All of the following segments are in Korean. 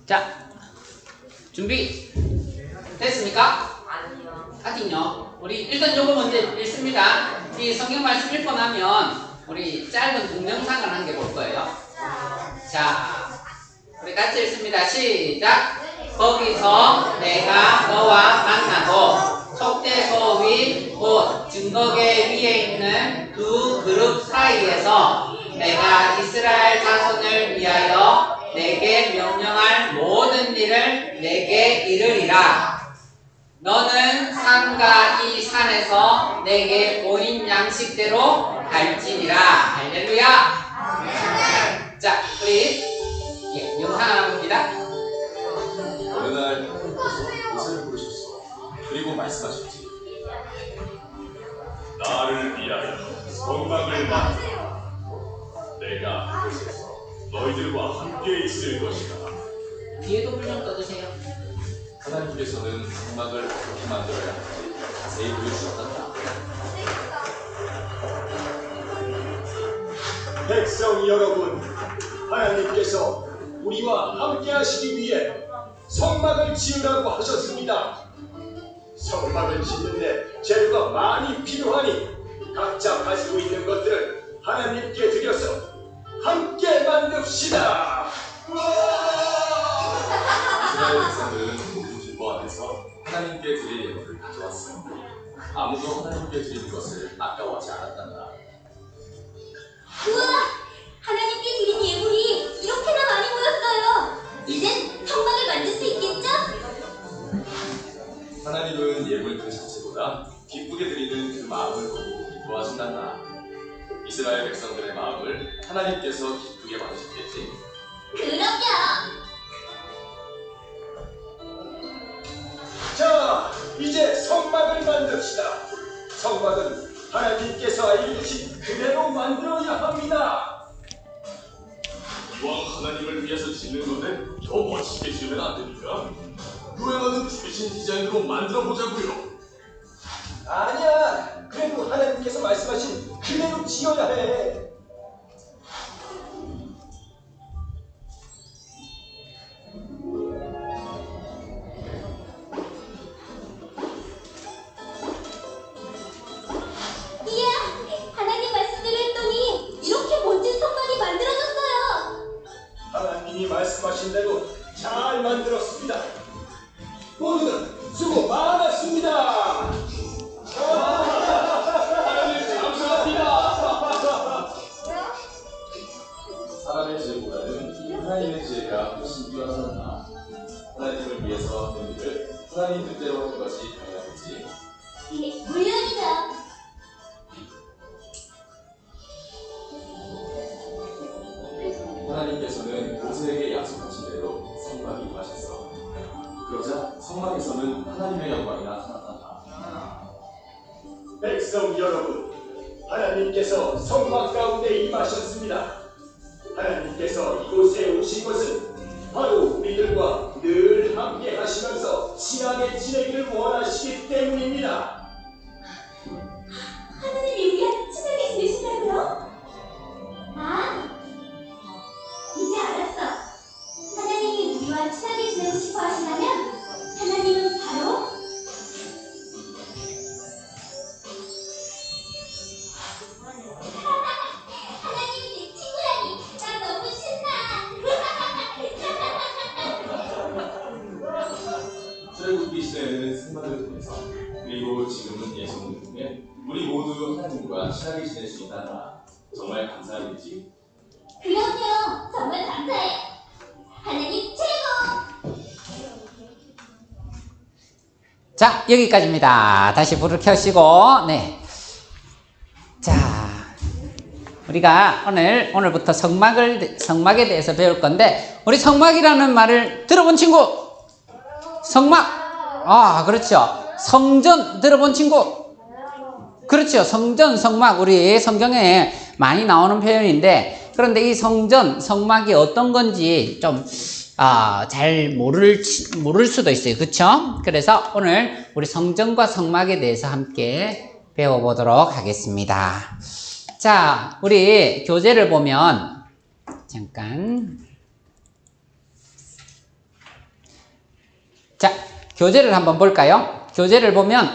자, 준비 됐습니까? 아직요. 우리 일단 요거 먼저 읽습니다. 이 성경 말씀 읽고 나면 우리 짧은 동영상을 한 개 볼 거예요. 자, 우리 같이 읽습니다. 시작. 거기서 내가 너와 만나고 속죄소 위 곧 증거계 위에 있는 두 그룹 사이에서 내가 이스라엘 자손을 위하여 내게 명령할 모든 일을 내게 이르리라. 너는 산과 이 산에서 내게 보인 양식대로 갈지니라. 할렐루야. 자, 우리 영상 하나 봅니다. 어느 날 하나님께서 모세를 부르셨어. 그리고 말씀하셨지. 나를 위하여 성막을 만들어 내가 그곳에서 너희들과 함께 있을 것이다. 뒤에도 불좀 떠주세요. 하나님께서는 성막을 어떻게 만들어야 할지 자세히 보여주셨단다. 백성 여러분, 하나님께서 우리와 함께 하시기 위해 성막을 지으라고 하셨습니다. 성막을 짓는데 재료가 많이 필요하니 각자 가지고 있는 것들을 하나님께 드려서 함께 만듭시다. 이스라엘 백성들은 모두 길보 앞에서 하나님께 드릴 예물을 가져왔어. 아무도 하나님께 드리는 것을 아까워하지 않았단다. 우와! 하나님께 드린 예물이 이렇게나 많이 모였어요. 이젠 성막을 만들 수 있겠죠? 하나님은 예물 그 자체보다 기쁘게 드리는 그 마음을 보고 기뻐하신단다. 이스라엘 백성들의 마음을 하나님께서 기쁘게 받으셨겠지. 그럼요! 자, 이제 성막을 만듭시다. 성막은 하나님께서 알려주신 그대로 만들어야 합니다. 이왕 하나님을 위해서 짓는 건데 더 멋지게 지으면 안 됩니까? 유행하는 최신 디자인으로 만들어 보자고요. 아니야, 그래도 하나님께서 말씀하신 그대로 지어야 해. 이야! 하나님 말씀대로 했더니 이렇게 멋진 성막이 만들어졌어요! 하나님이 말씀하신 대로 잘 만들었습니다. 모두들 수고 많았습니다. 하나님 감사합니다. 사람의 지혜보다는 하나님의 지혜가 훨씬 뛰어나다. 하나님을 위해서 하는 일을 하나님 뜻대로 하는 것이 당연하겠지. 물론이죠! 하나님께서는 모세에게 약속하신 대로 성막이 임하셨어. 그러자 성막에서는 하나님의 영광이 나타났단다. 백성 여러분, 하나님께서 성막 가운데 임하셨습니다. 하나님께서 이곳에 오신 것은 바로 우리들과 늘 함께 하시면서 친하게 지내기를 원하시기 때문입니다. 하나님이 우리랑 친하게 지내신다고요? 아! 이제 알았어! 하나님이 우리와 친하게 지내고 싶어 하시다면 하나님은 바로 하나님이 내 친구라니 나 너무 신나! 출애굽기 시대에는 성막을 통해서 그리고 지금은 예수님을 통해 우리 모두 하나님과 친하게 지낼 수 있단다. 정말 감사한 일이지. 그럼요! 정말 감사해요! 하나님 최고! 자, 여기까지입니다. 다시 불을 켜시고, 네. 자, 우리가 오늘부터 성막에 대해서 배울 건데, 우리 성막이라는 말을 들어본 친구? 성막. 아, 그렇죠. 성전 들어본 친구? 그렇죠. 성전, 성막. 우리 성경에 많이 나오는 표현인데, 그런데 이 성전, 성막이 어떤 건지 좀 잘 모를 수도 있어요. 그쵸? 그래서 오늘 우리 성전과 성막에 대해서 함께 배워보도록 하겠습니다. 자, 우리 교재를 보면 잠깐 자, 교재를 한번 볼까요? 교재를 보면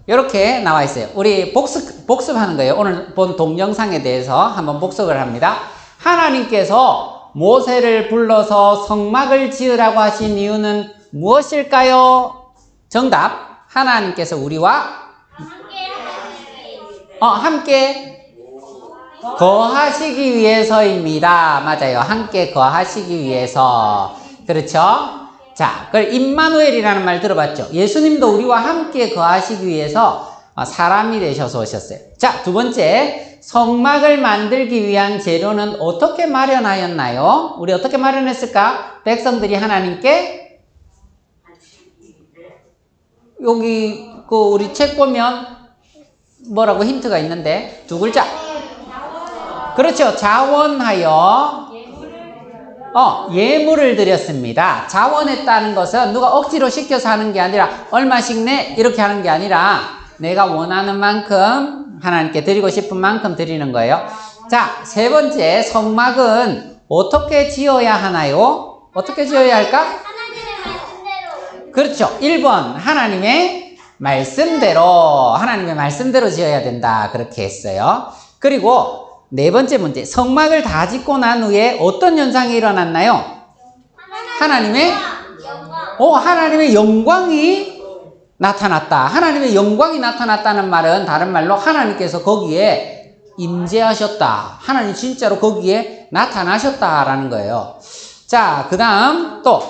이렇게 나와 있어요. 우리 복습하는 거예요. 오늘 본 동영상에 대해서 한번 복습을 합니다. 하나님께서 모세를 불러서 성막을 지으라고 하신 이유는 무엇일까요? 정답. 하나님께서 우리와 함께 거하시기 위해서입니다. 맞아요. 함께 거하시기 위해서. 그렇죠? 자, 그걸 임마누엘이라는 말 들어봤죠? 예수님도 우리와 함께 거하시기 위해서 사람이 되셔서 오셨어요. 자, 두 번째, 성막을 만들기 위한 재료는 어떻게 마련하였나요? 우리 어떻게 마련했을까? 백성들이 하나님께 여기 우리 책 보면 뭐라고 힌트가 있는데 두 글자. 그렇죠. 자원하여 예물을 드렸습니다. 자원했다는 것은 누가 억지로 시켜서 하는 게 아니라 얼마씩 내 이렇게 하는 게 아니라 내가 원하는 만큼 하나님께 드리고 싶은 만큼 드리는 거예요. 자, 세 번째, 성막은 어떻게 지어야 하나요? 어떻게 지어야 할까? 하나님의 말씀대로. 그렇죠. 1번 하나님의 말씀대로 지어야 된다. 그렇게 했어요. 그리고 네 번째 문제, 성막을 다 짓고 난 후에 어떤 현상이 일어났나요? 하나님의 영광이 나타났다. 하나님의 영광이 나타났다는 말은 다른 말로 하나님께서 거기에 임재하셨다. 하나님 진짜로 거기에 나타나셨다라는 거예요. 자, 그 다음 또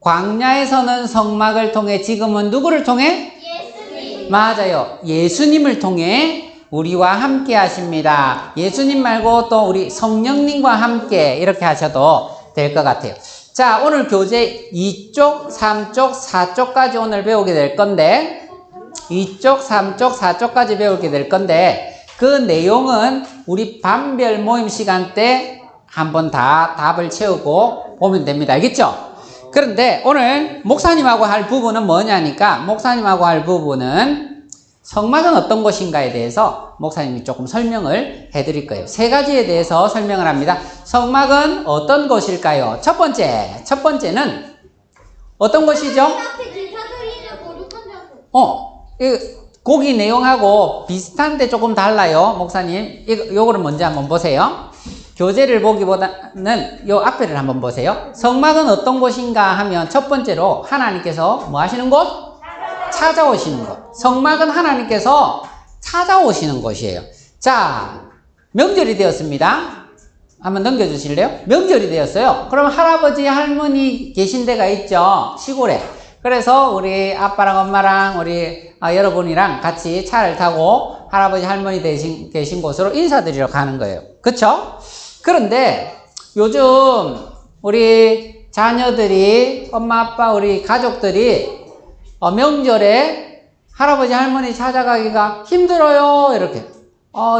광야에서는 성막을 통해, 지금은 누구를 통해? 예수님. 맞아요. 예수님을 통해 우리와 함께 하십니다. 예수님 말고 또 우리 성령님과 함께 이렇게 하셔도 될 것 같아요. 자, 오늘 교재 2쪽, 3쪽, 4쪽까지 오늘 배우게 될 건데 2쪽, 3쪽, 4쪽까지 배우게 될 건데 그 내용은 우리 반별 모임 시간 때 한번 다 답을 채우고 보면 됩니다. 알겠죠? 그런데 오늘 목사님하고 할 부분은 뭐냐니까 목사님하고 할 부분은 성막은 어떤 것인가에 대해서 목사님이 조금 설명을 해드릴 거예요. 세 가지에 대해서 설명을 합니다. 성막은 어떤 것일까요? 첫 번째는 어떤 것이죠? 앞에 기사 돌리는 거룩한 장소. 거기 내용하고 비슷한데 조금 달라요. 목사님, 요거를 먼저 한번 보세요. 교재를 보기보다는 요 앞에를 한번 보세요. 성막은 어떤 곳인가 하면 첫 번째로 하나님께서 뭐 하시는 곳? 찾아오시는 것. 성막은 하나님께서 찾아오시는 곳이에요. 자, 명절이 되었습니다. 한번 넘겨주실래요? 명절이 되었어요. 그럼 할아버지, 할머니 계신 데가 있죠. 시골에. 그래서 우리 아빠랑 엄마랑 우리 여러분이랑 같이 차를 타고 할아버지, 할머니 계신 곳으로 인사드리러 가는 거예요. 그쵸? 그런데 요즘 우리 자녀들이, 엄마, 아빠, 우리 가족들이 명절에 할아버지 할머니 찾아가기가 힘들어요. 이렇게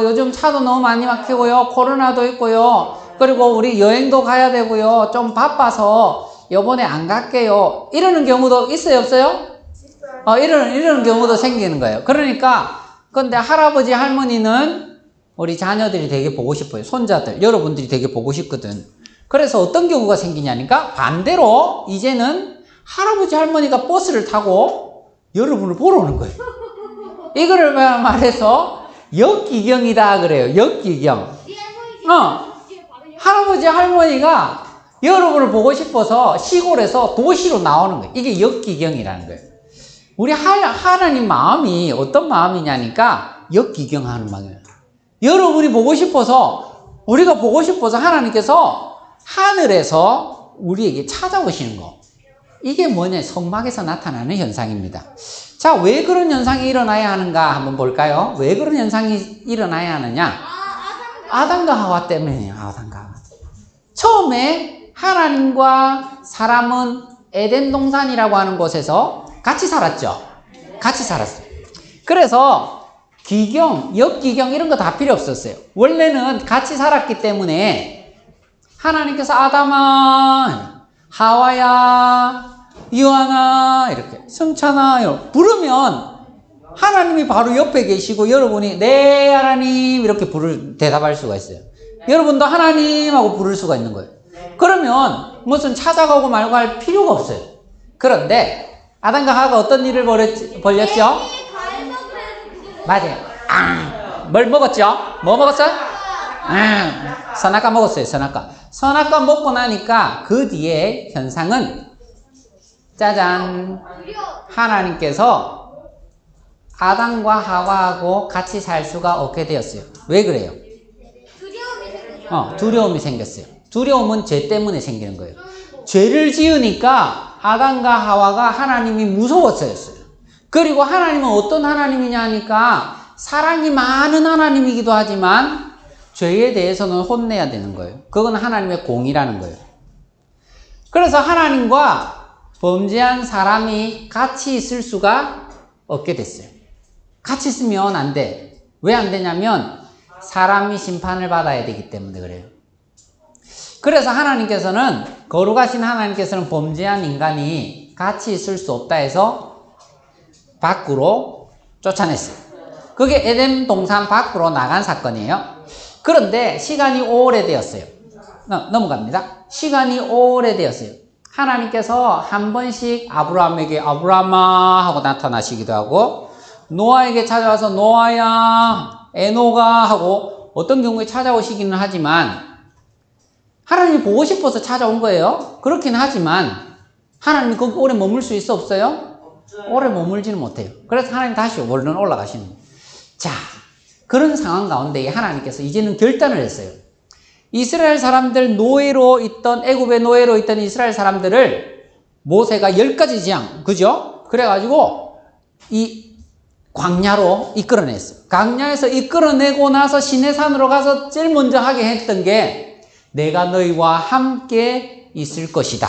요즘 차도 너무 많이 막히고요. 코로나도 있고요. 그리고 우리 여행도 가야 되고요. 좀 바빠서 요번에 안 갈게요. 이러는 경우도 있어요, 없어요? 이러는 경우도 생기는 거예요. 그러니까 근데 할아버지 할머니는 우리 자녀들이 되게 보고 싶어요. 손자들, 여러분들이 되게 보고 싶거든. 그래서 어떤 경우가 생기냐니까 반대로 이제는 할아버지 할머니가 버스를 타고 여러분을 보러 오는 거예요. 이거를 말해서 역기경이다 그래요. 역기경. 할아버지 할머니가 여러분을 보고 싶어서 시골에서 도시로 나오는 거예요. 이게 역기경이라는 거예요. 우리 하나님 마음이 어떤 마음이냐니까 역기경하는 마음이에요. 여러분이 보고 싶어서, 우리가 보고 싶어서 하나님께서 하늘에서 우리에게 찾아오시는 거. 이게 뭐냐? 성막에서 나타나는 현상입니다. 자, 왜 그런 현상이 일어나야 하는가 한번 볼까요? 왜 그런 현상이 일어나야 하느냐? 아담과 하와 때문이에요. 아담과 하와. 처음에 하나님과 사람은 에덴 동산이라고 하는 곳에서 같이 살았죠. 같이 살았어요. 그래서 기경, 역기경 이런 거 다 필요 없었어요. 원래는 같이 살았기 때문에 하나님께서 아담아, 하와야, 유하나 이렇게 승찬아 이렇게 부르면 하나님이 바로 옆에 계시고 여러분이 네 하나님 이렇게 대답할 수가 있어요. 여러분도 하나님 하고 부를 수가 있는 거예요. 그러면 무슨 찾아가고 말고 할 필요가 없어요. 그런데 아담과 하와가 어떤 일을 벌였죠? 맞아요. 뭘 먹었죠? 뭐 먹었어요? 선악과 먹었어요. 선악과 먹고 나니까 그 뒤에 현상은 짜잔, 하나님께서 아담과 하와하고 같이 살 수가 없게 되었어요. 왜 그래요? 두려움이 생겼어요. 두려움은 죄 때문에 생기는 거예요. 죄를 지으니까 아담과 하와가 하나님이 무서웠어요. 그리고 하나님은 어떤 하나님이냐 하니까 사랑이 많은 하나님이기도 하지만 죄에 대해서는 혼내야 되는 거예요. 그건 하나님의 공이라는 거예요. 그래서 하나님과 범죄한 사람이 같이 있을 수가 없게 됐어요. 같이 있으면 안 돼. 왜 안 되냐면 사람이 심판을 받아야 되기 때문에 그래요. 그래서 하나님께서는, 거룩하신 하나님께서는 범죄한 인간이 같이 있을 수 없다 해서 밖으로 쫓아냈어요. 그게 에덴 동산 밖으로 나간 사건이에요. 그런데 시간이 오래되었어요. 넘어갑니다. 시간이 오래되었어요. 하나님께서 한 번씩 아브라함에게 아브라함아 하고 나타나시기도 하고, 노아에게 찾아와서 노아야, 에노가 하고 어떤 경우에 찾아오시기는 하지만, 하나님이 보고 싶어서 찾아온 거예요. 그렇긴 하지만 하나님이 거기 오래 머물 수 있어 없어요? 오래 머물지는 못해요. 그래서 하나님 다시 얼른 올라가시는 거예요. 자, 그런 상황 가운데 하나님께서 이제는 결단을 했어요. 이스라엘 사람들 노예로 있던, 애굽의 노예로 있던 이스라엘 사람들을 모세가 10가지 재앙, 그죠? 그래가지고 이 광야로 이끌어냈어요. 광야에서 이끌어내고 나서 시내산으로 가서 제일 먼저 하게 했던 게, 내가 너희와 함께 있을 것이다.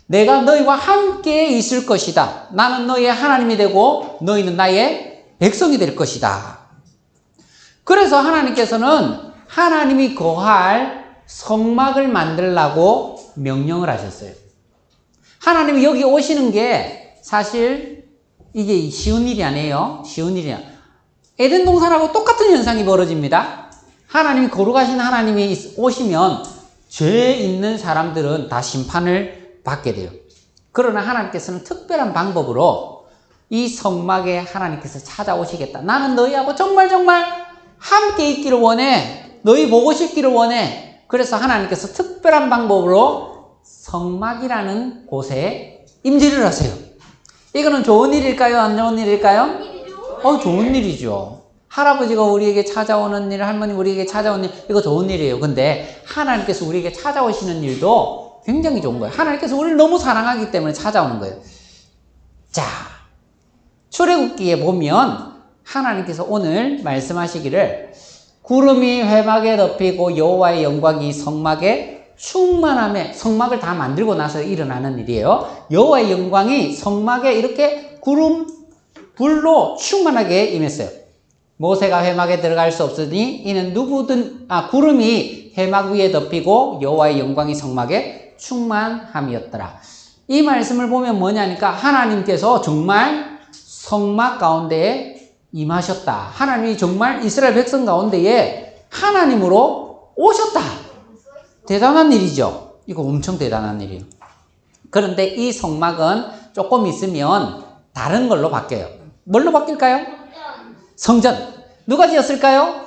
내가 너희와 함께 있을 것이다. 나는 너희의 하나님이 되고 너희는 나의 백성이 될 것이다. 그래서 하나님께서는 하나님이 거할 성막을 만들라고 명령을 하셨어요. 하나님이 여기 오시는 게 사실 이게 쉬운 일이 아니에요. 쉬운 일이야. 에덴 동산하고 똑같은 현상이 벌어집니다. 하나님이, 거룩하신 하나님이 오시면 죄 있는 사람들은 다 심판을 받게 돼요. 그러나 하나님께서는 특별한 방법으로 이 성막에 하나님께서 찾아오시겠다. 나는 너희하고 정말 함께 있기를 원해. 너희 보고 싶기를 원해. 그래서 하나님께서 특별한 방법으로 성막이라는 곳에 임재를 하세요. 이거는 좋은 일일까요? 안 좋은 일일까요? 좋은 일이죠. 할아버지가 우리에게 찾아오는 일, 할머니 우리에게 찾아오는 일, 이거 좋은 일이에요. 근데 하나님께서 우리에게 찾아오시는 일도 굉장히 좋은 거예요. 하나님께서 우리를 너무 사랑하기 때문에 찾아오는 거예요. 자, 출애굽기에 보면 하나님께서 오늘 말씀하시기를, 구름이 회막에 덮이고 여호와의 영광이 성막에 충만함에, 성막을 다 만들고 나서 일어나는 일이에요. 여호와의 영광이 성막에 이렇게 구름, 불로 충만하게 임했어요. 모세가 회막에 들어갈 수 없으니 이는 누구든, 구름이 회막 위에 덮이고 여호와의 영광이 성막에 충만함이었더라. 이 말씀을 보면 뭐냐니까 하나님께서 정말 성막 가운데에 임하셨다. 하나님이 정말 이스라엘 백성 가운데에 하나님으로 오셨다. 대단한 일이죠. 이거 엄청 대단한 일이에요. 그런데 이 성막은 조금 있으면 다른 걸로 바뀌어요. 뭘로 바뀔까요? 성전. 누가 지었을까요?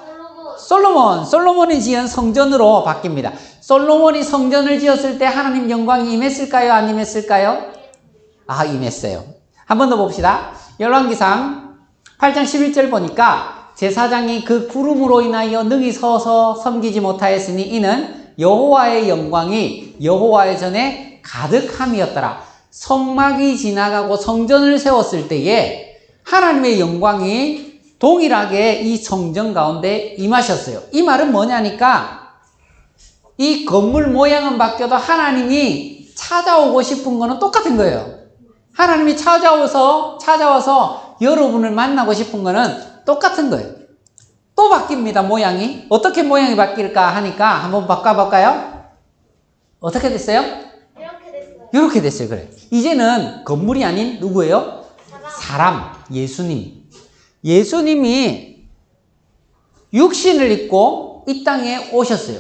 솔로몬이 지은 성전으로 바뀝니다. 솔로몬이 성전을 지었을 때 하나님 영광이 임했을까요? 안 임했을까요? 임했어요. 한 번 더 봅시다. 열왕기상 8장 11절 보니까 제사장이 그 구름으로 인하여 능히 서서 섬기지 못하였으니 이는 여호와의 영광이 여호와의 전에 가득함이었더라. 성막이 지나가고 성전을 세웠을 때에 하나님의 영광이 동일하게 이 성전 가운데 임하셨어요. 이 말은 뭐냐니까, 이 건물 모양은 바뀌어도 하나님이 찾아오고 싶은 거는 똑같은 거예요. 하나님이 찾아와서 여러분을 만나고 싶은 거는 똑같은 거예요. 또 바뀝니다, 모양이. 어떻게 모양이 바뀔까 하니까 한번 바꿔볼까요? 어떻게 됐어요? 이렇게 됐어요. 그래. 이제는 건물이 아닌 누구예요? 사람, 예수님이 육신을 입고 이 땅에 오셨어요.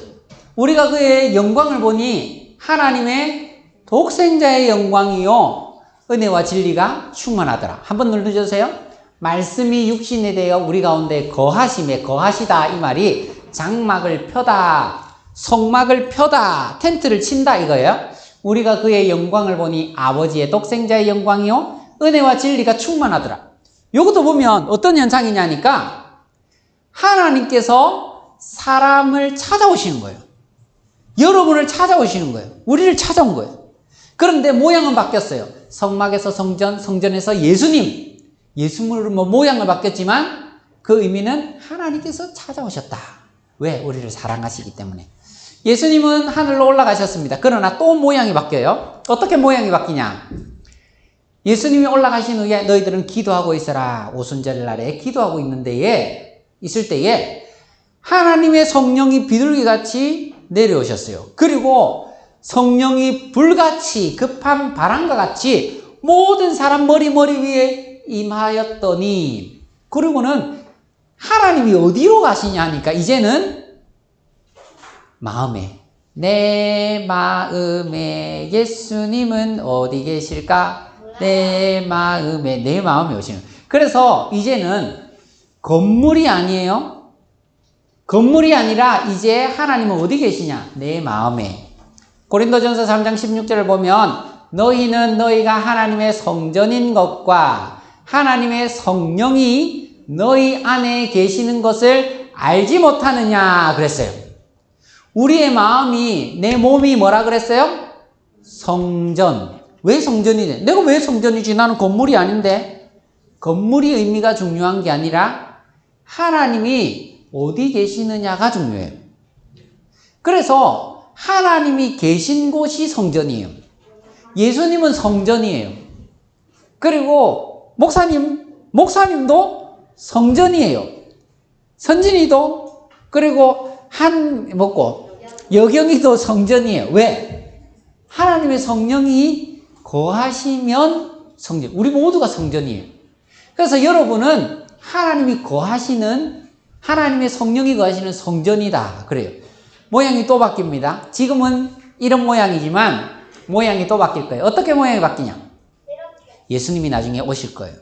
우리가 그의 영광을 보니 하나님의 독생자의 영광이요 은혜와 진리가 충만하더라. 한번 눌러주세요. 말씀이 육신이 되어 우리 가운데 거하심에 거하시다 이 말이 장막을 펴다, 성막을 펴다, 텐트를 친다 이거예요. 우리가 그의 영광을 보니 아버지의 독생자의 영광이요 은혜와 진리가 충만하더라. 이것도 보면 어떤 현상이냐니까 하나님께서 사람을 찾아오시는 거예요. 여러분을 찾아오시는 거예요. 우리를 찾아온 거예요. 그런데 모양은 바뀌었어요. 성막에서 성전, 성전에서 예수님, 예수님으로 모양을 바뀌었지만 그 의미는 하나님께서 찾아오셨다. 왜? 우리를 사랑하시기 때문에. 예수님은 하늘로 올라가셨습니다. 그러나 또 모양이 바뀌어요. 어떻게 모양이 바뀌냐? 예수님이 올라가신 후에 너희들은 기도하고 있어라. 오순절 날에 기도하고 있을 때에 하나님의 성령이 비둘기같이 내려오셨어요. 그리고 성령이 불같이 급한 바람과 같이 모든 사람 머리 위에 임하였더니 그리고는 하나님이 어디로 가시냐 하니까 이제는 마음에 내 마음에 예수님은 어디 계실까? 내 마음에 오시는. 그래서 이제는 건물이 아니에요. 건물이 아니라 이제 하나님은 어디 계시냐? 내 마음에. 고린도전서 3장 16절을 보면 너희는 너희가 하나님의 성전인 것과 하나님의 성령이 너희 안에 계시는 것을 알지 못하느냐 그랬어요. 우리의 마음이 내 몸이 뭐라 그랬어요? 성전. 왜 성전이지? 내가 왜 성전이지? 나는 건물이 아닌데. 건물이 의미가 중요한 게 아니라 하나님이 어디 계시느냐가 중요해요. 그래서 하나님이 계신 곳이 성전이에요. 예수님은 성전이에요. 그리고 목사님도 성전이에요. 선진이도 그리고 여경이도 성전이에요. 왜? 하나님의 성령이 거하시면 성전. 우리 모두가 성전이에요. 그래서 여러분은 하나님이 거하시는 하나님의 성령이 거하시는 성전이다. 그래요. 모양이 또 바뀝니다. 지금은 이런 모양이지만 모양이 또 바뀔 거예요. 어떻게 모양이 바뀌냐? 예수님이 나중에 오실 거예요.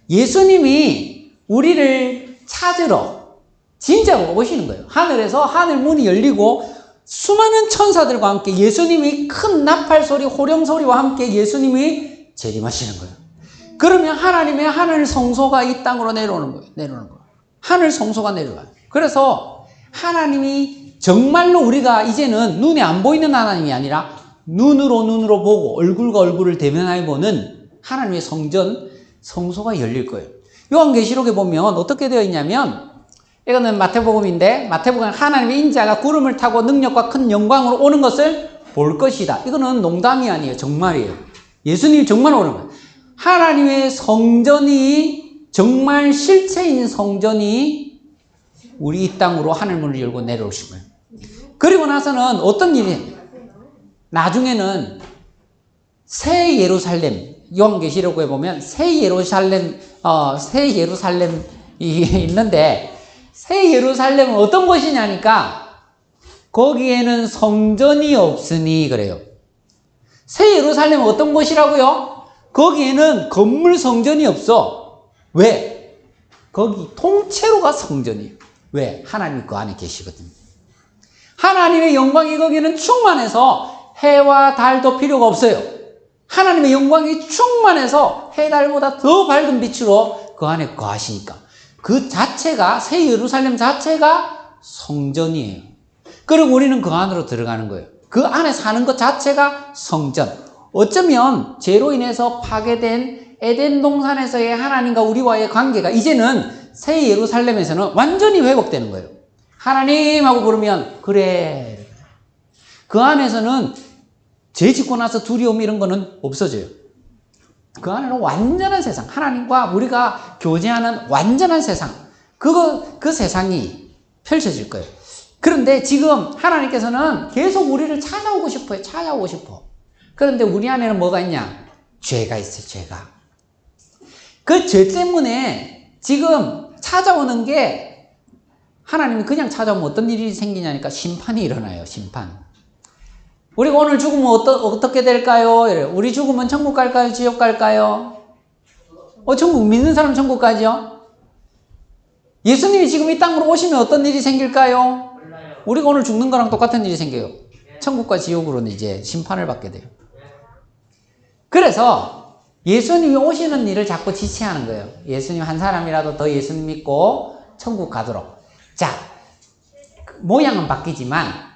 예수님이 우리를 찾으러 진짜로 오시는 거예요. 하늘에서 하늘 문이 열리고 수많은 천사들과 함께 예수님이 큰 나팔 소리, 호령 소리와 함께 예수님이 재림하시는 거예요. 그러면 하나님의 하늘 성소가 이 땅으로 내려오는 거예요. 하늘 성소가 내려와요. 그래서 하나님이 정말로 우리가 이제는 눈에 안 보이는 하나님이 아니라 눈으로 보고 얼굴과 얼굴을 대면하여 보는 하나님의 성소가 열릴 거예요. 요한계시록에 보면 어떻게 되어 있냐면 이거는 마태복음인데 마태복음은 하나님의 인자가 구름을 타고 능력과 큰 영광으로 오는 것을 볼 것이다. 이거는 농담이 아니에요. 정말이에요. 예수님이 정말 오는 거예요. 하나님의 성전이 정말 실체인 성전이 우리 이 땅으로 하늘문을 열고 내려오신 거예요. 그리고 나서는 어떤 일이 나중에는 새 예루살렘 요한계시록에 보면 새 예루살렘이 있는데 새 예루살렘은 어떤 것이냐니까 거기에는 성전이 없으니 그래요. 새 예루살렘은 어떤 곳이라고요? 거기에는 건물 성전이 없어. 왜? 거기 통째로가 성전이에요. 왜? 하나님이 그 안에 계시거든요. 하나님의 영광이 거기는 충만해서 해와 달도 필요가 없어요. 하나님의 영광이 충만해서 해, 달보다 더 밝은 빛으로 그 안에 거하시니까 그 자체가 새 예루살렘 자체가 성전이에요. 그리고 우리는 그 안으로 들어가는 거예요. 그 안에 사는 것 자체가 성전. 어쩌면 죄로 인해서 파괴된 에덴 동산에서의 하나님과 우리와의 관계가 이제는 새 예루살렘에서는 완전히 회복되는 거예요. 하나님하고 부르면 그래. 그 안에서는 죄 짓고 나서 두려움 이런 거는 없어져요. 그 안에는 완전한 세상, 하나님과 우리가 교제하는 완전한 세상, 그 세상이 펼쳐질 거예요. 그런데 지금 하나님께서는 계속 우리를 찾아오고 싶어요. 찾아오고 싶어. 그런데 우리 안에는 뭐가 있냐? 죄가 있어요. 죄가. 그 죄 때문에 지금 찾아오는 게 하나님이 그냥 찾아오면 어떤 일이 생기냐니까 심판이 일어나요. 심판. 우리가 오늘 죽으면 어떻게 될까요? 이래요. 우리 죽으면 천국 갈까요? 지옥 갈까요? 천국 믿는 사람 천국 가죠? 예수님이 지금 이 땅으로 오시면 어떤 일이 생길까요? 우리가 오늘 죽는 거랑 똑같은 일이 생겨요. 천국과 지옥으로는 이제 심판을 받게 돼요. 그래서 예수님이 오시는 일을 자꾸 지체하는 거예요. 예수님 한 사람이라도 더 예수님 믿고 천국 가도록. 자, 모양은 바뀌지만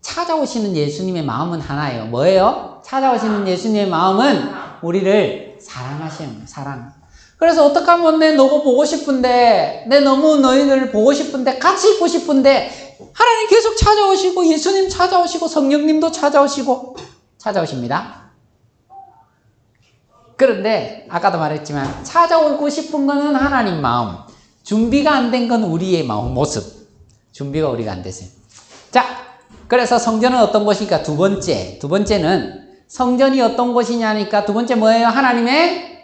찾아오시는 예수님의 마음은 하나예요. 뭐예요? 찾아오시는 예수님의 마음은 우리를 사랑하시는 사랑. 그래서 어떻게 하면 내 너고 보고 싶은데, 내 너무 너희들 보고 싶은데, 같이 있고 싶은데, 하나님 계속 찾아오시고, 예수님 찾아오시고, 성령님도 찾아오십니다. 그런데 아까도 말했지만 찾아오고 싶은 거는 하나님 마음, 준비가 안 된 건 우리의 마음, 모습. 준비가 우리가 안 됐어요. 자, 그래서 성전은 어떤 곳이니까 두 번째는 성전이 어떤 곳이냐니까 두 번째 뭐예요? 하나님의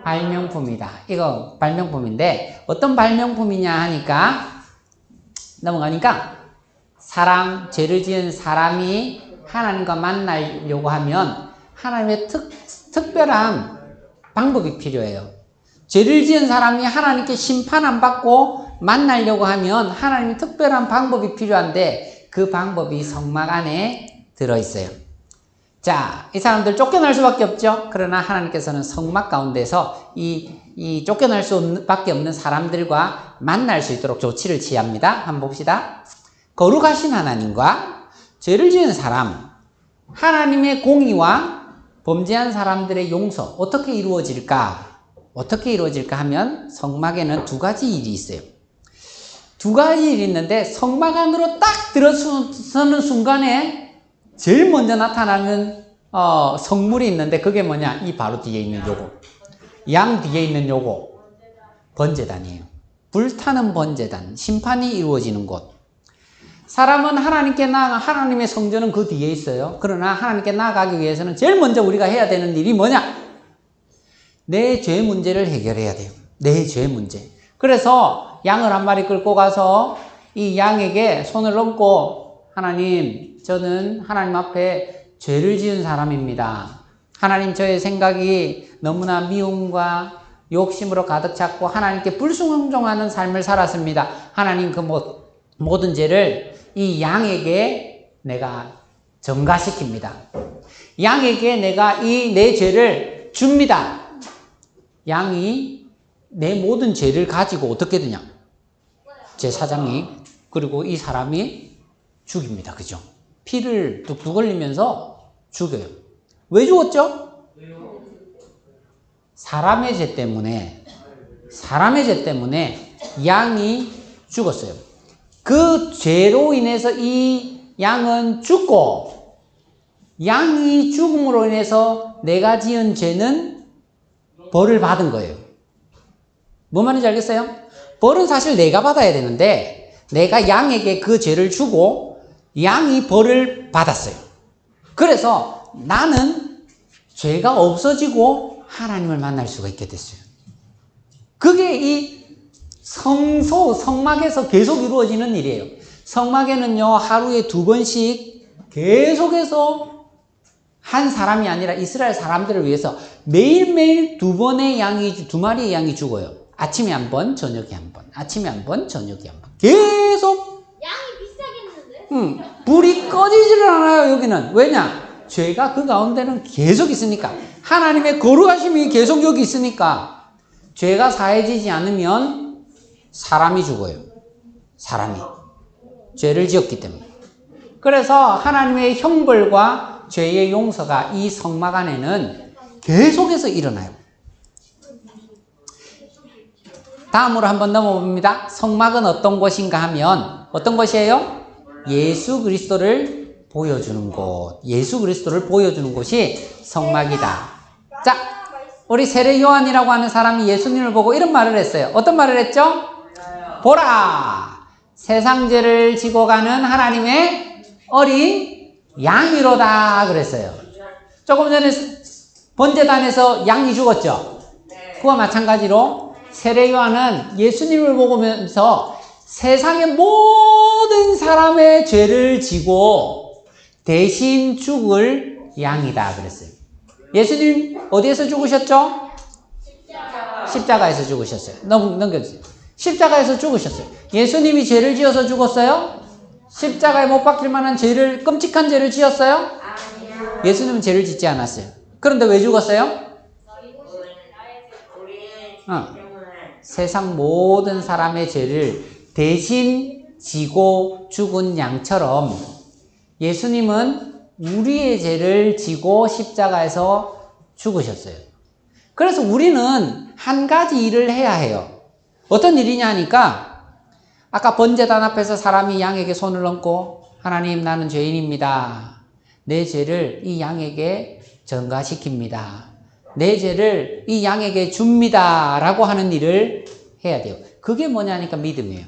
발명품이다. 이거 발명품인데 어떤 발명품이냐 하니까 넘어가니까 죄를 지은 사람이 하나님과 만나려고 하면 하나님의 특별한 방법이 필요해요. 죄를 지은 사람이 하나님께 심판 안 받고 만나려고 하면 하나님의 특별한 방법이 필요한데 그 방법이 성막 안에 들어있어요. 자, 이 사람들 쫓겨날 수밖에 없죠. 그러나 하나님께서는 성막 가운데서 이 쫓겨날 수밖에 없는 사람들과 만날 수 있도록 조치를 취합니다. 한번 봅시다. 거룩하신 하나님과 죄를 지은 사람, 하나님의 공의와 범죄한 사람들의 용서 어떻게 이루어질까 하면 성막에는 두 가지 일이 있어요. 두 가지 일이 있는데 성막 안으로 딱 들어서는 순간에 제일 먼저 나타나는 성물이 있는데 그게 뭐냐? 이 바로 뒤에 있는 요거. 양 뒤에 있는 요거. 번제단이에요. 불타는 번제단. 심판이 이루어지는 곳. 사람은 하나님의 성전은 그 뒤에 있어요. 그러나 하나님께 나아가기 위해서는 제일 먼저 우리가 해야 되는 일이 뭐냐? 내 죄 문제를 해결해야 돼요. 내 죄 문제. 그래서 양을 한 마리 끌고 가서 이 양에게 손을 얹고 하나님, 저는 하나님 앞에 죄를 지은 사람입니다. 하나님, 저의 생각이 너무나 미움과 욕심으로 가득 찼고 하나님께 불순종하는 삶을 살았습니다. 하나님, 그 모든 죄를 이 양에게 내가 전가시킵니다. 양에게 내가 내 죄를 줍니다. 양이 내 모든 죄를 가지고 어떻게 되냐? 제사장이 그리고 이 사람이 죽입니다. 그죠? 피를 뚝뚝 흘리면서 죽여요. 왜 죽었죠? 사람의 죄 때문에 양이 죽었어요. 그 죄로 인해서 이 양은 죽고 양이 죽음으로 인해서 내가 지은 죄는 벌을 받은 거예요. 뭐 말인지 알겠어요? 벌은 사실 내가 받아야 되는데 내가 양에게 그 죄를 주고 양이 벌을 받았어요. 그래서 나는 죄가 없어지고 하나님을 만날 수가 있게 됐어요. 그게 이 성막에서 계속 이루어지는 일이에요. 성막에는요, 하루에 2번씩 계속해서 한 사람이 아니라 이스라엘 사람들을 위해서 매일매일 2마리의 양이 죽어요. 아침에 한 번, 저녁에 한 번. 아침에 한 번, 저녁에 한 번. 계속. 양이 비싸겠는데? 불이 꺼지지를 않아요, 여기는. 왜냐? 죄가 그 가운데는 계속 있으니까. 하나님의 거룩하심이 계속 여기 있으니까. 죄가 사해지지 않으면 사람이 죽어요. 사람이. 죄를 지었기 때문에. 그래서 하나님의 형벌과 죄의 용서가 이 성막 안에는 계속해서 일어나요. 다음으로 한번 넘어봅니다. 성막은 어떤 곳인가 하면 어떤 곳이에요? 예수 그리스도를 보여주는 곳. 예수 그리스도를 보여주는 곳이 성막이다. 자, 우리 세례 요한이라고 하는 사람이 예수님을 보고 이런 말을 했어요. 어떤 말을 했죠? 보라! 세상 죄를 지고 가는 하나님의 어린 양이로다 그랬어요. 조금 전에 번제단에서 양이 죽었죠? 그와 마찬가지로 세례 요한은 예수님을 보면서 세상의 모든 사람의 죄를 지고 대신 죽을 양이다 그랬어요. 예수님 어디에서 죽으셨죠? 십자가에서 죽으셨어요. 넘겨주세요. 십자가에서 죽으셨어요. 예수님이 죄를 지어서 죽었어요? 십자가에 못 박힐 만한 죄를, 끔찍한 죄를 지었어요? 예수님은 죄를 짓지 않았어요. 그런데 왜 죽었어요? 세상 모든 사람의 죄를 대신 지고 죽은 양처럼 예수님은 우리의 죄를 지고 십자가에서 죽으셨어요. 그래서 우리는 한 가지 일을 해야 해요. 어떤 일이냐 하니까 아까 번제단 앞에서 사람이 양에게 손을 얹고 하나님 나는 죄인입니다. 내 죄를 이 양에게 전가시킵니다. 내 죄를 이 양에게 줍니다. 라고 하는 일을 해야 돼요. 그게 뭐냐니까 믿음이에요.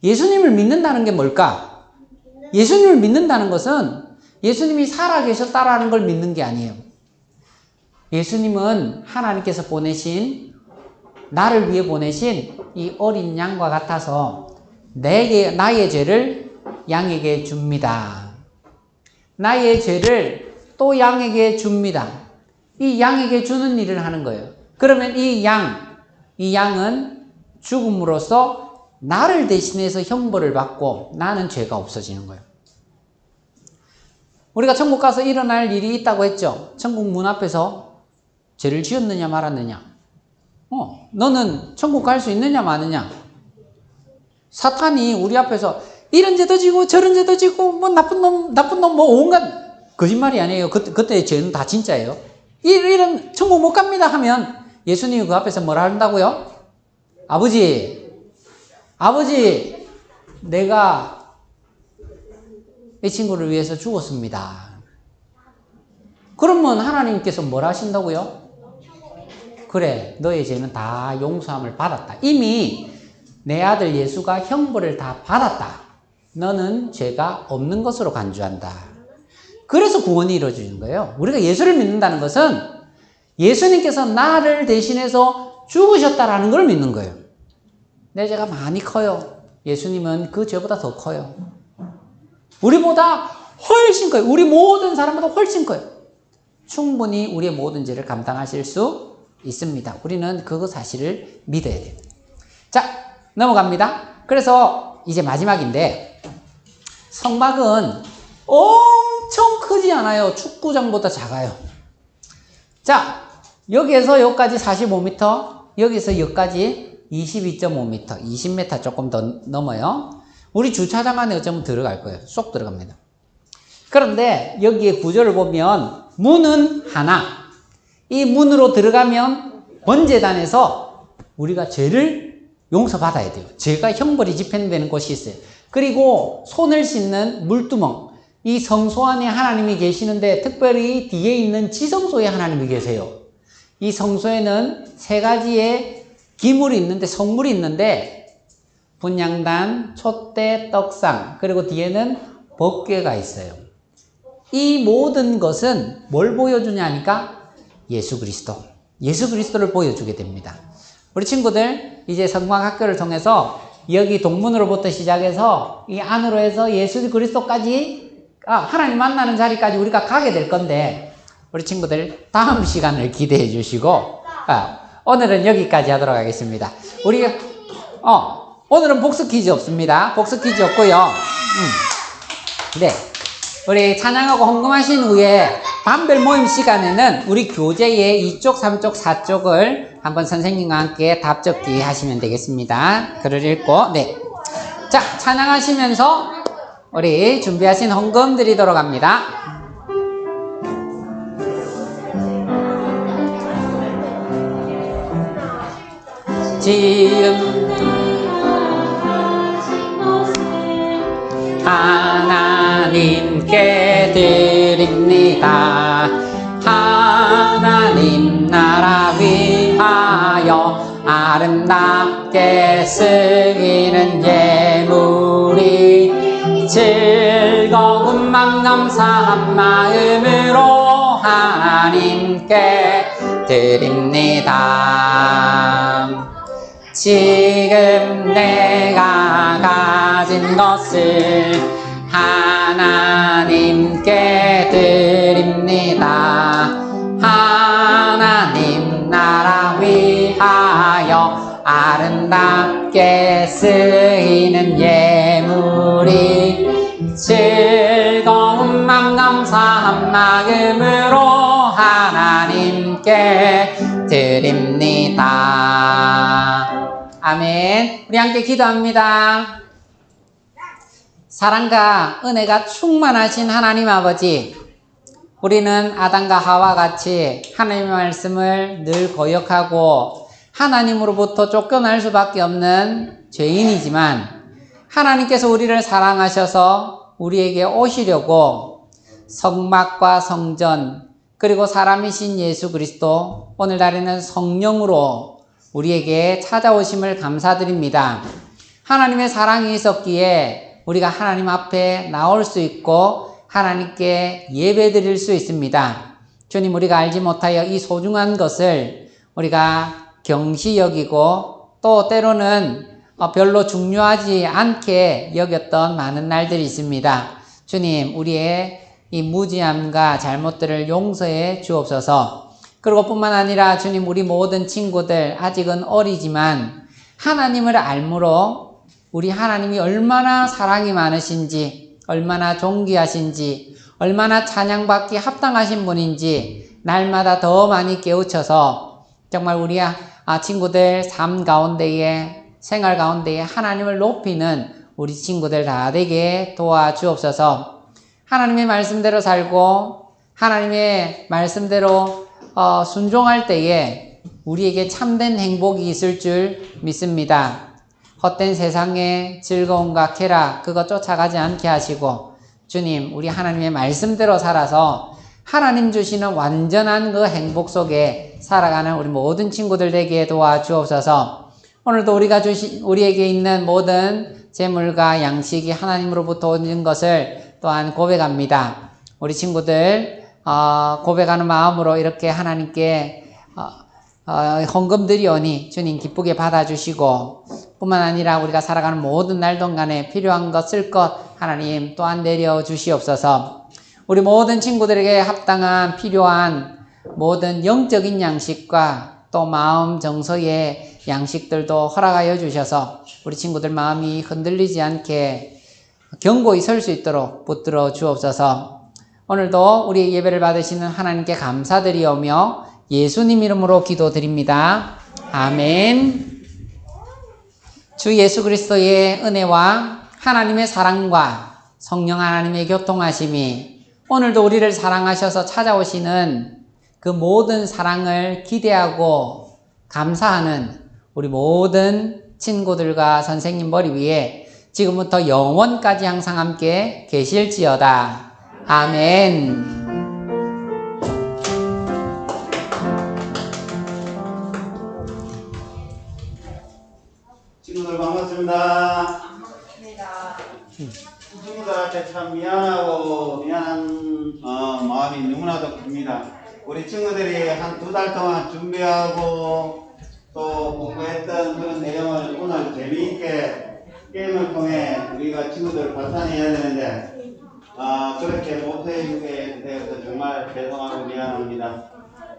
예수님을 믿는다는 게 뭘까? 예수님을 믿는다는 것은 예수님이 살아계셨다라는 걸 믿는 게 아니에요. 예수님은 하나님께서 보내신, 나를 위해 보내신 이 어린 양과 같아서 나의 죄를 양에게 줍니다. 나의 죄를 또 양에게 줍니다. 이 양에게 주는 일을 하는 거예요. 그러면 이 양은 죽음으로써 나를 대신해서 형벌을 받고 나는 죄가 없어지는 거예요. 우리가 천국 가서 일어날 일이 있다고 했죠. 천국 문 앞에서 죄를 지었느냐 말았느냐. 너는 천국 갈 수 있느냐 마느냐. 사탄이 우리 앞에서 이런 죄도 지고 저런 죄도 지고 뭐 나쁜 놈 뭐 온갖 거짓말이 아니에요. 그때 죄는 다 진짜예요. 이런 천국 못 갑니다 하면 예수님이 그 앞에서 뭐라 한다고요? 아버지 내가 이 친구를 위해서 죽었습니다. 그러면 하나님께서 뭐라 하신다고요? 그래, 너의 죄는 다 용서함을 받았다. 이미 내 아들 예수가 형벌을 다 받았다. 너는 죄가 없는 것으로 간주한다. 그래서 구원이 이루어지는 거예요. 우리가 예수를 믿는다는 것은 예수님께서 나를 대신해서 죽으셨다라는 걸 믿는 거예요. 내 죄가 많이 커요. 예수님은 그 죄보다 더 커요. 우리보다 훨씬 커요. 우리 모든 사람보다 훨씬 커요. 충분히 우리의 모든 죄를 감당하실 수 있습니다. 우리는 그 사실을 믿어야 돼요. 자, 넘어갑니다. 그래서 이제 마지막인데, 성막은 엄청 크지 않아요. 축구장보다 작아요. 자, 여기에서 여기까지 45m, 여기서 여기까지 22.5m, 20m 조금 더 넘어요. 우리 주차장 안에 어쩌면 들어갈 거예요. 쏙 들어갑니다. 그런데 여기에 구조를 보면 문은 하나. 이 문으로 들어가면 번제단에서 우리가 죄를 용서받아야 돼요. 죄가 형벌이 집행되는 곳이 있어요. 그리고 손을 씻는 물두멍. 이 성소 안에 하나님이 계시는데 특별히 뒤에 있는 지성소에 하나님이 계세요. 이 성소에는 세 가지의 기물이 있는데, 성물이 있는데, 분향단, 촛대, 떡상, 그리고 뒤에는 법궤가 있어요. 이 모든 것은 뭘 보여주냐 하니까 예수 그리스도를 보여주게 됩니다. 우리 친구들 이제 성막학교를 통해서 여기 동문으로부터 시작해서 이 안으로 해서 예수 그리스도까지 하나님 만나는 자리까지 우리가 가게 될 건데, 우리 친구들 다음 시간을 기대해 주시고 오늘은 여기까지 하도록 하겠습니다. 우리가 오늘은 복습 퀴즈 없습니다. 복습 퀴즈 없고요. 네, 우리 찬양하고 헌금하신 후에 반별 모임 시간에는 우리 교재의 2쪽, 3쪽, 4쪽을 한번 선생님과 함께 답적기 하시면 되겠습니다. 글을 읽고, 네. 자, 찬양하시면서 우리 준비하신 헌금 드리도록 합니다. 지금 하나님께 드립니다. 하나님 나라 위하여 아름답게 쓰이는 예물이 즐거운 맘 감사한 마음으로 하나님께 드립니다. 지금 내가 가진 것을 하나님 마음으로 하나님께 드립니다. 아멘. 우리 함께 기도합니다. 사랑과 은혜가 충만하신 하나님 아버지, 우리는 아담과 하와 같이 하나님의 말씀을 늘 거역하고 하나님으로부터 쫓겨날 수밖에 없는 죄인이지만, 하나님께서 우리를 사랑하셔서 우리에게 오시려고 성막과 성전, 그리고 사람이신 예수 그리스도, 오늘날에는 성령으로 우리에게 찾아오심을 감사드립니다. 하나님의 사랑이 있었기에 우리가 하나님 앞에 나올 수 있고 하나님께 예배 드릴 수 있습니다. 주님, 우리가 알지 못하여 이 소중한 것을 우리가 경시 여기고 또 때로는 별로 중요하지 않게 여겼던 많은 날들이 있습니다. 주님, 우리의 이 무지함과 잘못들을 용서해 주옵소서. 그리고 뿐만 아니라 주님, 우리 모든 친구들 아직은 어리지만 하나님을 알므로 우리 하나님이 얼마나 사랑이 많으신지, 얼마나 존귀하신지, 얼마나 찬양받기 합당하신 분인지 날마다 더 많이 깨우쳐서 정말 우리 친구들 삶 가운데에, 생활 가운데에 하나님을 높이는 우리 친구들 다 되게 도와주옵소서. 하나님의 말씀대로 살고 하나님의 말씀대로 순종할 때에 우리에게 참된 행복이 있을 줄 믿습니다. 헛된 세상의 즐거움과 쾌락, 그거 쫓아가지 않게 하시고, 주님, 우리 하나님의 말씀대로 살아서 하나님 주시는 완전한 그 행복 속에 살아가는 우리 모든 친구들 되게 도와주옵소서. 오늘도 우리에게 있는 모든 재물과 양식이 하나님으로부터 오는 것을 또한 고백합니다. 우리 친구들 고백하는 마음으로 이렇게 하나님께 헌금 드리오니 주님 기쁘게 받아주시고, 뿐만 아니라 우리가 살아가는 모든 날 동안에 필요한 것 쓸 것 하나님 또한 내려주시옵소서. 우리 모든 친구들에게 합당한 필요한 모든 영적인 양식과 또 마음 정서의 양식들도 허락하여 주셔서 우리 친구들 마음이 흔들리지 않게 견고히 설 수 있도록 붙들어 주옵소서. 오늘도 우리의 예배를 받으시는 하나님께 감사드리오며 예수님 이름으로 기도드립니다. 아멘. 주 예수 그리스도의 은혜와 하나님의 사랑과 성령 하나님의 교통하심이 오늘도 우리를 사랑하셔서 찾아오시는 그 모든 사랑을 기대하고 감사하는 우리 모든 친구들과 선생님 머리 위에 지금부터 영원까지 항상 함께 계실지어다. 아멘. 친구들 반갑습니다. 친구들한테 참 미안한 마음이 너무나도 큽니다. 우리 친구들이 한 2달 동안 준비하고 또 공부했던 그런 내용을 오늘 재미있게 게임을 통해 우리가 친구들 발산해야 되는데 그렇게 못해주게 되어서 정말 죄송하고 미안합니다.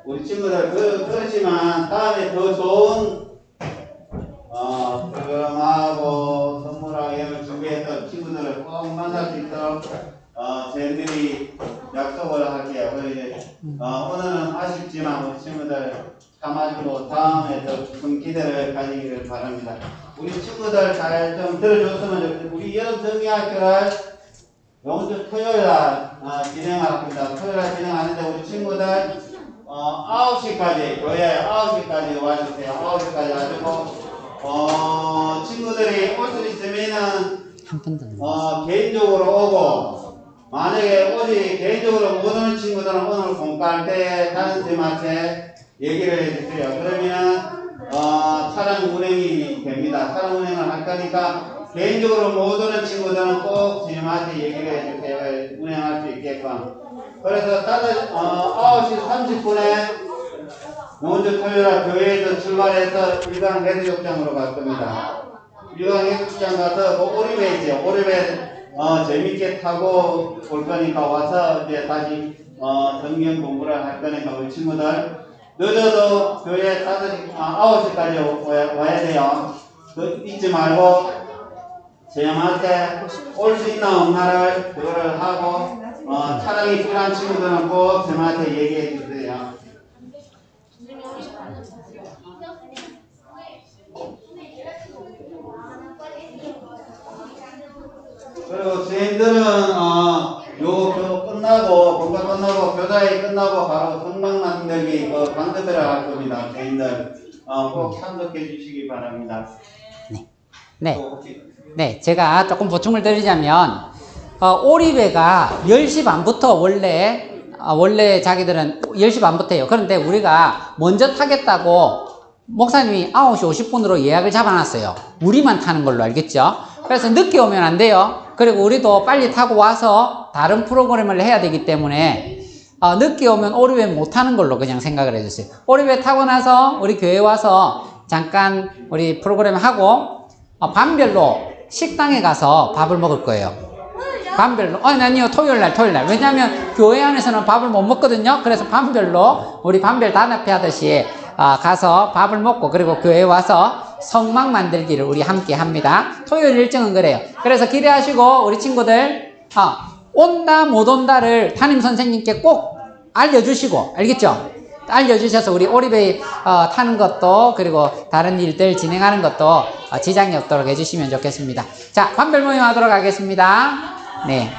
우리 친구들 그렇지만 다음에 더 좋은 프로그램하고 선물하고 이런 준비해서 친구들을 꼭 만날 수 있도록 저희들이 약속을 할게요. 오늘은 아쉽지만 우리 친구들 참아주고 다음에 더 큰 기대를 가지기를 바랍니다. 우리 친구들 잘 좀 들어줬으면 좋겠어요. 우리 여름 정기학교를 이번 주 토요일날 진행할 겁니다. 토요일날 진행하는데 우리 친구들 9시까지 교회 9시까지 와주세요. 9시까지 와주고 친구들이 올 수 있으면은 개인적으로 오고, 만약에 오지 개인적으로 못 오는 친구들은 오늘 공부할 때 담임쌤한테 얘기를 해주세요. 그러면 차량 운행이 됩니다. 차량 운행을 할 거니까 개인적으로 못 오는 친구들은 꼭 선생님한테 얘기를 해주세요. 운행할 수 있게끔. 그래서 9시 30분에 먼저 토요일날 교회에서 출발해서 일강 해수욕장으로 갈 겁니다. 일강 해수욕장 가서 오리배 있어요. 오리배 재밌게 타고 올 거니까 와서 이제 다시 성경 공부를 할 거니까 우리 친구들 늦어도 교회 9시까지 와야 돼요. 잊지 말고 선생님한테 올 수 있나 없나를 그거를 하고 차량이 필요한 친구들은 꼭 저한테 얘기해 주세요. 그리고 저희들은 요 끝나고 본가 끝나고 교사회 끝나고 바로 성막 만들기 방금 들어갈 겁니다. 저희들 꼭 참석해 주시기 바랍니다. 네. 네, 제가 조금 보충을 드리자면, 오리배가 10시 반부터 원래 자기들은 10시 반부터 해요. 그런데 우리가 먼저 타겠다고 목사님이 9시 50분으로 예약을 잡아놨어요. 우리만 타는 걸로 알겠죠? 그래서 늦게 오면 안 돼요. 그리고 우리도 빨리 타고 와서 다른 프로그램을 해야 되기 때문에 늦게 오면 오리배 못 타는 걸로 그냥 생각을 해주세요. 오리배 타고 나서 우리 교회 와서 잠깐 우리 프로그램 하고 반별로 식당에 가서 밥을 먹을 거예요. 반별로. 아니요, 토요일 날. 왜냐하면 교회 안에서는 밥을 못 먹거든요. 그래서 반별로 우리 반별 단합회 하듯이 가서 밥을 먹고 그리고 교회에 와서 성막 만들기를 우리 함께 합니다. 토요일 일정은 그래요. 그래서 기대하시고 우리 친구들 온다 못 온다를 담임 선생님께 꼭 알려주시고, 알겠죠? 알려주셔서 우리 오리배 타는 것도 그리고 다른 일들 진행하는 것도 지장이 없도록 해주시면 좋겠습니다. 자, 반별 모임 하도록 하겠습니다. 네.